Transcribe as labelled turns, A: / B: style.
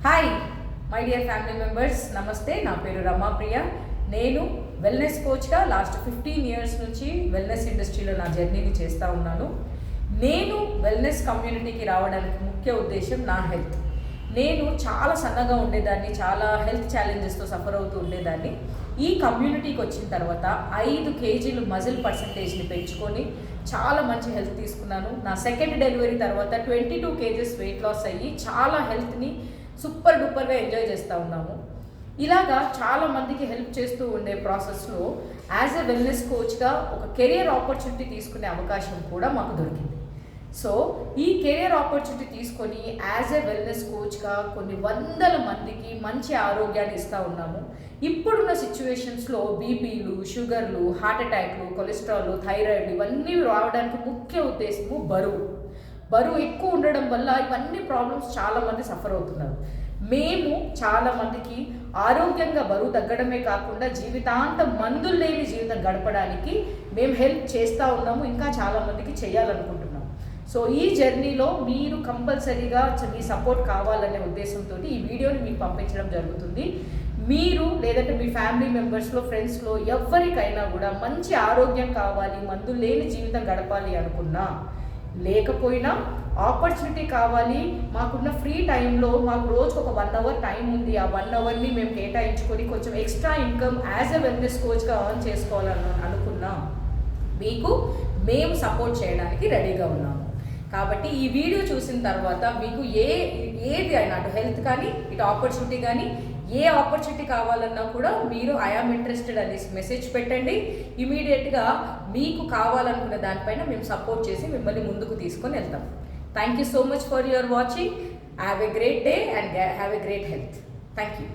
A: Hi my dear family members, నమస్తే. నా పేరు రమాప్రియ. నేను వెల్నెస్ కోచ్గా లాస్ట్ 15 years నుంచి వెల్నెస్ ఇండస్ట్రీలో నా జర్నీని చేస్తూ ఉన్నాను. నేను వెల్నెస్ కమ్యూనిటీకి రావడానికి ముఖ్య ఉద్దేశం నా హెల్త్. నేను చాలా సన్నగా ఉండేదాన్ని, చాలా హెల్త్ ఛాలెంజెస్తో సఫర్ అవుతూ ఉండేదాన్ని. ఈ కమ్యూనిటీకి వచ్చిన తర్వాత 5 kg మజిల్ పర్సంటేజ్ని పెంచుకొని చాలా మంచి హెల్త్ తీసుకున్నాను. నా సెకండ్ డెలివరీ తర్వాత 22 kgs వెయిట్ లాస్ అయ్యి చాలా హెల్త్ని సూపర్ డూపర్గా ఎంజాయ్ చేస్తూ ఉన్నాము. ఇలాగా చాలా మందికి హెల్ప్ చేస్తూ ఉండే ప్రాసెస్లో యాజ్ ఎ వెల్నెస్ కోచ్గా ఒక కెరియర్ ఆపర్చునిటీ తీసుకునే అవకాశం కూడా మాకు దొరికింది. సో ఈ కెరియర్ ఆపర్చునిటీ తీసుకొని యాజ్ ఎ వెల్నెస్ కోచ్గా కొన్ని వందల మందికి మంచి ఆరోగ్యాన్ని ఇస్తూ ఉన్నాము. ఇప్పుడున్న సిచ్యువేషన్స్లో బీపీలు, షుగర్లు, హార్ట్ అటాక్లు, కొలెస్ట్రాల్, థైరాయిడ్ ఇవన్నీ రావడానికి ముఖ్య ఉద్దేశము బరువు ఎక్కువ ఉండడం వల్ల ఇవన్నీ ప్రాబ్లమ్స్ చాలామంది సఫర్ అవుతున్నారు. మేము చాలామందికి ఆరోగ్యంగా బరువు తగ్గడమే కాకుండా జీవితాంతం మందులు లేని జీవితం గడపడానికి మేము హెల్ప్ చేస్తూ ఉన్నాము, ఇంకా చాలామందికి చేయాలనుకుంటున్నాము. సో ఈ జర్నీలో మీరు కంపల్సరీగా మీ సపోర్ట్ కావాలనే ఉద్దేశంతో ఈ వీడియోని మీకు పంపించడం జరుగుతుంది. మీరు లేదంటే మీ ఫ్యామిలీ మెంబర్స్లో, ఫ్రెండ్స్లో ఎవరికైనా కూడా మంచి ఆరోగ్యం కావాలి, మందులు లేని జీవితం గడపాలి అనుకున్నా, లేకపోయినా ఆపర్చునిటీ కావాలి, మాకున్న ఫ్రీ టైంలో మాకు రోజుకు ఒక 1 hour టైం ఉంది, ఆ 1 hourని మేము కేటాయించుకొని కొంచెం extra income as a wellness కోచ్గా ఎర్న్ చేసుకోవాలని అనుకున్నా మీకు మేము సపోర్ట్ చేయడానికి రెడీగా ఉన్నాము. కాబట్టి ఈ వీడియో చూసిన తర్వాత మీకు ఏది అయినా అటు హెల్త్ కానీ ఇటు ఆపర్చునిటీ కానీ ఏ ఆపర్చునిటీ కావాలన్నా కూడా మీరు ఐఆమ్ ఇంట్రెస్టెడ్ అనేసి మెసేజ్ పెట్టండి. ఇమీడియట్గా మీకు కావాలనుకున్న దానిపైన మేము సపోర్ట్ చేసి మిమ్మల్ని ముందుకు తీసుకొని వెళ్తాం. Thank you so much for your watching. Have a great day and have a great health. Thank you.